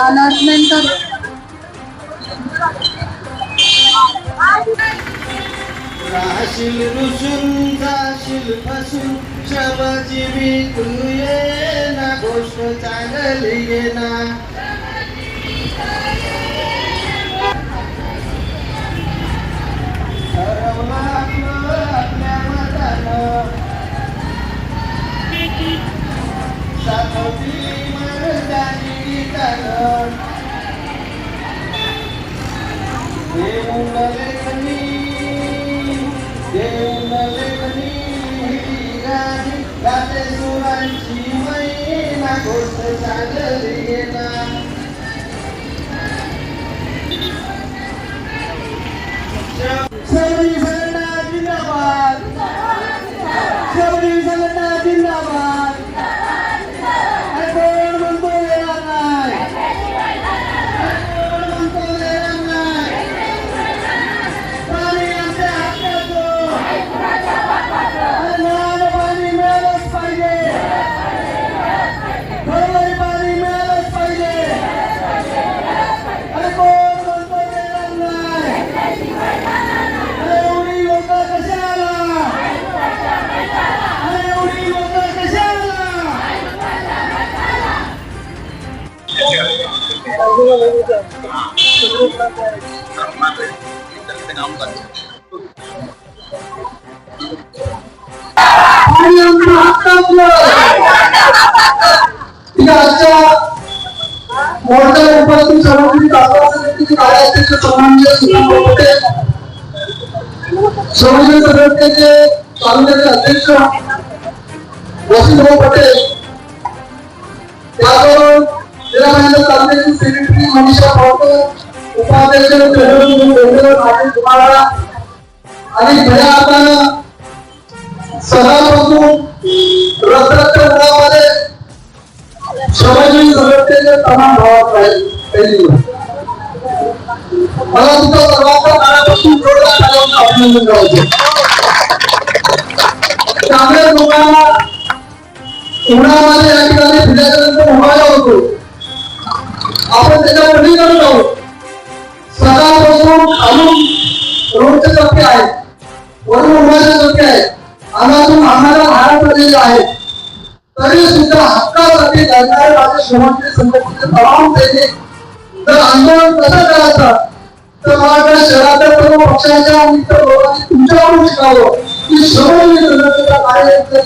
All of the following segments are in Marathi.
अनाउन्समेंट कर. राशील रुसून जाशील फसून श्रमजीवी तू ये ना गोष्ट चांगली ये ना ठरवलं आपलं आपल्या मतानं साखवती मर्दानी गीतानं देऊन लेखनी गाते सुरांची मैना गोष्ट चांगली ये ना शबरी संघटना जिंदाबाद शबरी संघटना जिंदाबाद कोण म्हणतो येणार नाही कोण म्हणतो येणार नाही पाणी आमच्या हक्काचं नळाला पाणी मिळालंच पाहिजे घरोघरी पाणी मिळालंच पाहिजे अरे कोण म्हणतो येणार नाही अरे एवढी लोक कशाला अरे एवढी लोक कशाला आणि आमच्या हक्काचं आजच्या मोर्चा उपस्थित सर्वांनी समितीचे कार्याध्यक्ष सन्माननीय सुनील गोपटे संयोजन संघटनेचे तालुक्याचे अध्यक्ष वसंतभाऊ पटेल त्याचबरोबर जिल्हा पंचायत तालुक्याची सेक्रेटरी मनीषा पावकर उपाध्यक्ष आणि भया आपण सदापासून रथरथ मुळामध्ये समाजवादी संघटनेचे तमाम भावात राहील मला तुमचा सर्वांचा मनापासून जोरदार टाळ्यांचं अभिनंदन करायचं. चांगल्या लोकांना उन्हामध्ये या ठिकाणी फिरल्यानंतर उभारला होतो आपण त्याच्या पलीकडे जाऊ सकाळपासून खालून रोडचे टप्पे आहेत वरून उन्हाचे टप्पे आहेत अंगातून आम्हाला हार पडलेले आहेत तरी सुद्धा हक्कासाठी लढणारे माझे श्रमजीवी संघटनेचे तमाम सैनिक जर आंदोलन कसं करायचं तर मला शहराच्या सर्व पक्षाच्या मित्र लोकांनी तुमच्याकडून शिकावं की श्रमजीवी संघटनेचा कार्यक्रम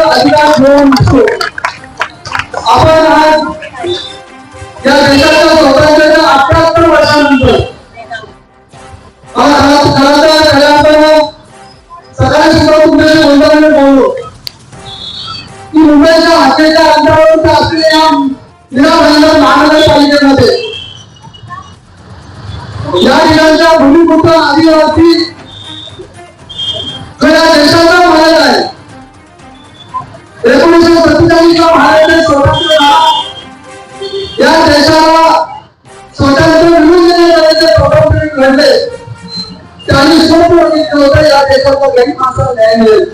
अधिकार घेऊन दिसतो. आपण आज या देशाच्या स्वातंत्र्याच्या 78 वर्षानंतर सकाळी सुद्धा तुमच्याशी बोलताना बोललो की मुंबईच्या हद्दीच्या अंतरावर असलेल्या निरामंडळ महानगरपालिकेमध्ये या ठिकाणच्या भूमिपुत्र आदिवासी जो या देशाचा भारत आहे 1947 चा भारत स्वतंत्र या देशाला स्वतंत्र मिळून देण्याचे प्रकल्प घडले त्यांनी स्वप्न बघितलं होतं या देशाचा गरीब माणसाला न्याय मिळेल.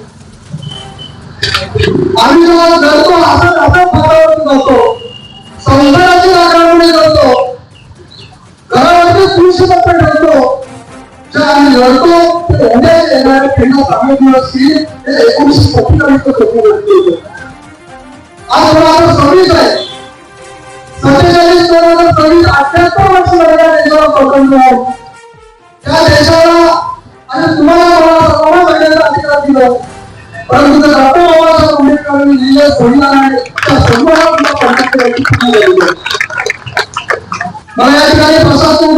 आम्ही जेव्हा लढतो असं फटावरती जातो संसाराची राखण्यामुळे करतो घरावरती कृषीपत्र ठेवतो जे आम्ही लढतो ते होण्यास येणारे फेडा चांगले दिवस की 1947 आज 2026 आहे 47 78 वर्ष लागल्या देशाला स्वतंत्र आहे. त्या देशाला आणि तुम्हाला सर्वांना जगण्याचा अधिकार दिला परंतु डॉक्टर बाबासाहेब आंबेडकरांनी लिहिलेल्या संविधान आहे त्या संविधानात मला या ठिकाणी प्रशासन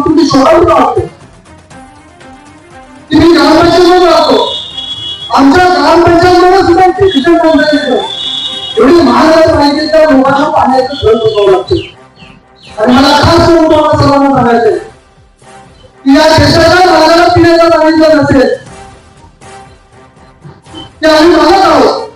तुमची शोधायला वाटते की मी ग्रामपंचायतीमध्ये राहतो आमच्या ग्रामपंचायतीमध्ये सुद्धा शिक्षण मंडळ येतं एवढी महानगरपालिकेच्या लोकांना पाण्याचं घर बसवावं लागते. आणि मला खास करून तुम्हाला सर्वांना सांगायचंय की या देशाच्या राजाला पिण्याचं पाणी जर नसेल ते आम्ही मागत आहोत.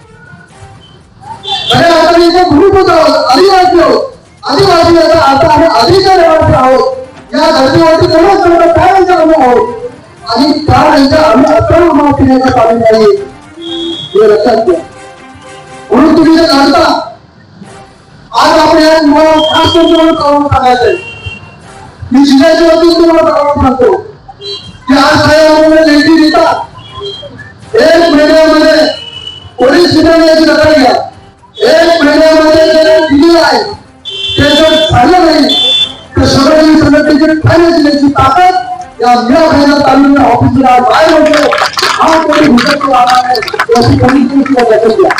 अरे आपण इथे भूमिपुत्र आहोत आदिवासी आहोत आदिवासी याचा अर्थ आम्ही आधीच्या लेवलचे आहोत या धर्तीवरती तेवढंच तेवढं काय आहोत आणि त्या आम्ही अकरा पिण्याचं पाणी नाही हे लक्षात घ्या. म्हणून तुम्ही जे काढता आज आपल्या मला खास करून तुम्हाला कळवून सांगायचंय. मी जिल्ह्याच्या वतीने तुम्हाला कळवून सांगतो की आज काही लेखी देतात 1 महिन्यामध्ये पोलीस विभागाची दखल घ्या. 1 महिन्यामध्ये जे दिली आहे ते जर झालं नाही तर सगळ्यांनी संघटनेची खाली दिल्याची ताकद या मिळाखायला तालुक्या ऑफिसला बाहेर होतो. हा कोणी घुसत राहणार नाही याची पोलीस दखल घ्या.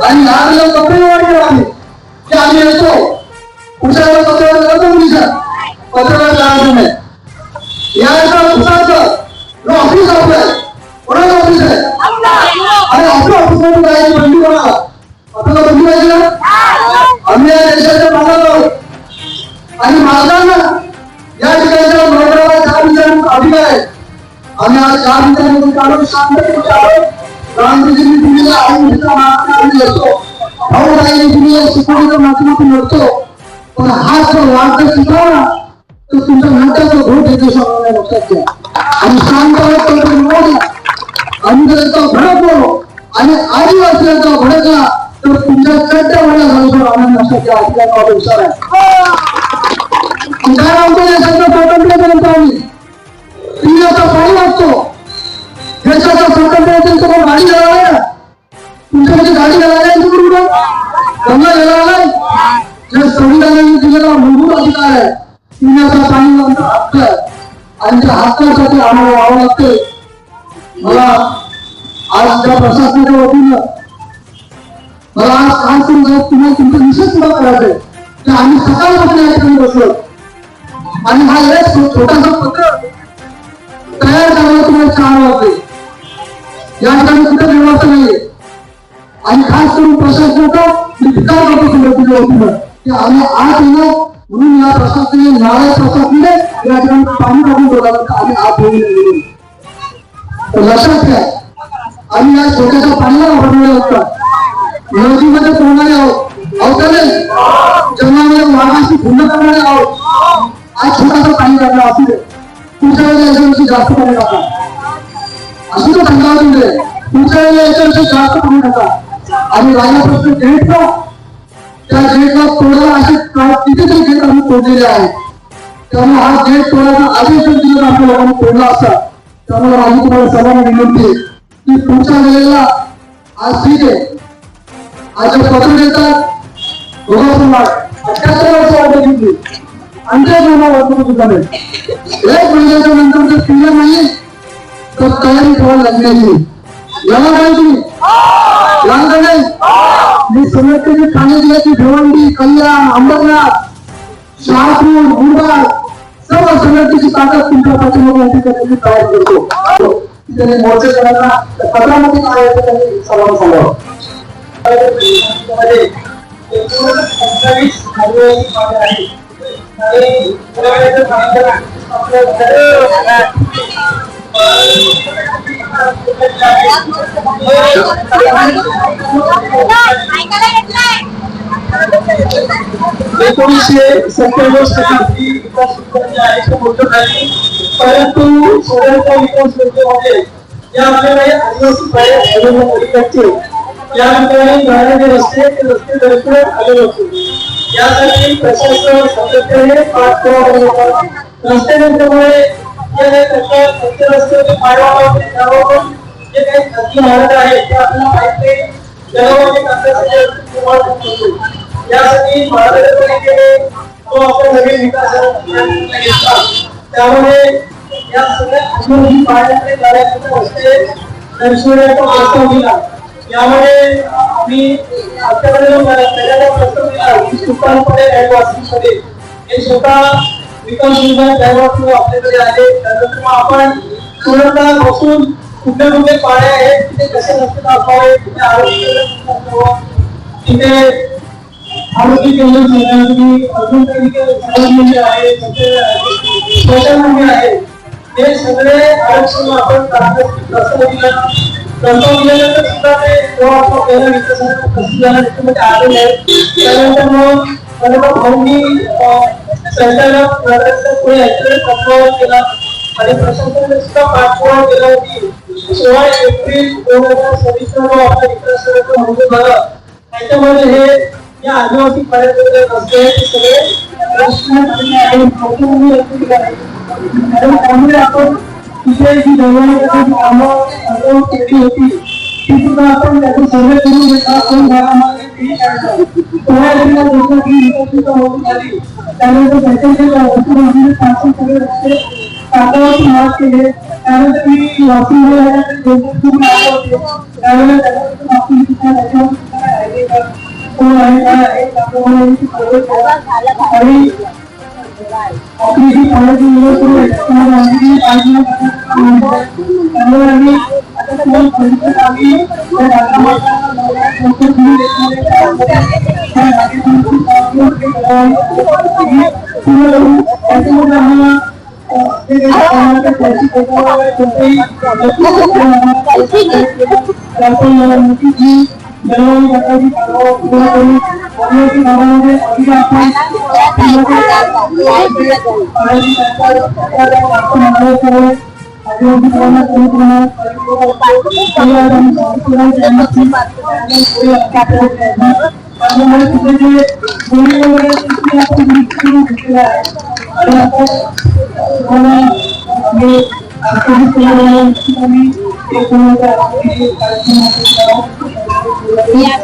आणि आज कपडे वाढले आहे की आम्ही येतो उशाला पत्रकार करतो मुलीचा पत्रकार करायचं नाही. याचा घुसायचं ऑफिस आपलं कोणाचं ऑफिस आहे आणि आपल्या ऑफिसमध्ये जायची बंदी कोणाला आपल्याला बंदी पाहिजे ना. आम्ही या देशाच्या मालक आहोत आणि मालकांना या ठिकाणच्या नोकराला 4 विचारांचा अधिकार आहे. आम्ही आज 4 विचारांमधून काढून शांततेने आलो. गांधीजींनी दिलेला आयुष्याचा मार्ग आम्ही लढतो. भाऊ राहिली दिलेल्या शिकवणीच्या माध्यमातून लढतो. पण हा जर वाद शिकवला तर तुमच्या नात्याचा घोट येतो सगळ्यांना लक्षात घ्या. आणि शांत आम्ही जर इतका भडकलो आणि आदिवासीयांचा भडकला तर तुमच्या चड्ड्या वड्या झाल्याशिवाय आनंद लक्षात घ्या. आपल्याला विचार आहे काय आमच्या देशाचं स्वातंत्र्य पर्यंत आम्ही पिण्याचा पाणी वाचतो. देशाचा स्वातंत्र्य असेल तर गाडी घ्यायला आहे तुमच्याकडे गाडी घ्यायला आहे कुठून गंगा घ्यायला आहे. जे संविधानाने दिलेला मूलभूत अधिकार आहे पिण्याचा पाणी आमचा हक्क आहे आणि त्या हक्कासाठी आम्हाला व्हावं लागते. मला आज त्या प्रशासनाच्या वतीनं मला आज काय करून तुम्हाला तुमचा विषय सुद्धा करायचंय की आम्ही सकाळपासून या ठिकाणी बसलो आणि हा एक छोटासा पत्र तयार करायला तुम्हाला 4 वाजले. या ठिकाणी कुठे व्यवस्था नाहीये आणि खास करून प्रशासनाचा मी धिक्कार करतो संघटनेच्या वतीनं की आम्ही आत येणार म्हणून या प्रशासनाने नारायण प्रशासनाने या ठिकाणी पाणी काढून बोलावं तर आम्ही आत येऊ नये. लक्षात घ्या आम्ही या छोट्याशा पाण्याला वापरलेले होता नदीमध्ये पोहणारे आहोत अवतरले जंगलामध्ये वाघाशी भूमी करणारे आहोत. आज छोटासा पाणी काढला असू दे पुढच्या वेळेला याच्याविषयी जास्त पाणी टाका असू तो सांगा तुमचे पुढच्या वेळेला याच्याविषयी जास्त पाणी टाका. आणि राहिला प्रश्न गेटचा त्या गेटला तोडायला असे कितीतरी गेट आम्ही तोडलेले आहेत. त्यामुळे हा गेट तोडायचा आदेश दिला आपल्या लोकांनी तोडला असता. त्यामुळे माझी तुम्हाला सर्वांना विनंती की पुढच्या वेळेला आज ठीक आहे आज पत्र देतात 78 वर्ष वाटत घेतली आणखी महिना वाटत सुद्धा नाही. 1 महिन्याच्या नंतर जर केलं नाही तर तयारी ठेवायला लागण्याची याला काय तुम्ही याला नाही. मी संघटनेची ठाणे जिल्ह्याची भिवंडी कल्याण अंबरनाथ शहापूर मुरबाड सर्व संघटनेची ताकद तुमच्या पाठीमागे तयार करतो. त्यांनी मोर्चे करायला पत्रामध्ये काय आहे त्यांनी सर्वांना सांगावं. परंतु सोलापूर विकास योजनेमध्ये या आपल्याला आदिवासी पलीकडचे या ठिकाणी जाणारे रस्ते ते रस्ते दरकडे आले होते. यासाठी प्रशासन सातत्याने पाठपुरावा करत आहे. रस्ते नसल्यामुळे जे रस्ते पाडवावर जे काही खाजगी मार्ग आहेत ते आपल्याला माहिती आहे जलवाहिनी करण्यासाठी यासाठी महानगरपालिकेने तो आपण नवीन विकास त्यामुळे या सगळ्या पाण्याकडे जाण्याचे रस्ते दर्शवण्याचा प्रस्ताव दिला. यामध्ये आम्ही आतापर्यंत पहिल्यांदा प्रस्ताव दिला सुपारपणे रहिवासींमध्ये हे स्वतः विकास विभाग रहिवासी आपल्याकडे आले. त्यानंतर मग आपण पूर्णतः बसून कुठे कुठे पाणी आहेत तिथे कसे रस्ते दाखवावे तिथे आरोग्य केंद्र सांगण्यासाठी अजून काही आहे शौचालय आहे हे सगळे आरक्षण आपण प्रस्ताव दिल्यानंतर सुद्धा ते पहिल्या विकासाच्या प्रसिद्धीमध्ये आलेले आहेत. त्यानंतर मग भाऊंनी संचालक पुढे प्रस्ताव केला आणि प्रशासनाने सुद्धा पाठपुरावा केला की 16 एप्रिल 2026 जो आपला विकास मंजूर झाला त्याच्यामध्ये हे या आदिवासी पर्यटन रस्ते सगळे प्रश्न आहेत त्यामुळे आपण तिथे जी दरवाजाची कामं केली होती ती सुद्धा आपण त्याचा सर्वे करून घेतला आपण घरामध्ये त्यानंतर त्याच्यामध्ये सगळे रस्ते कागदावरती मार्क केले त्यानंतर मी वॉकिंग त्यावेळेला आणि आपली जी पाण्याची त्यामुळे आम्ही या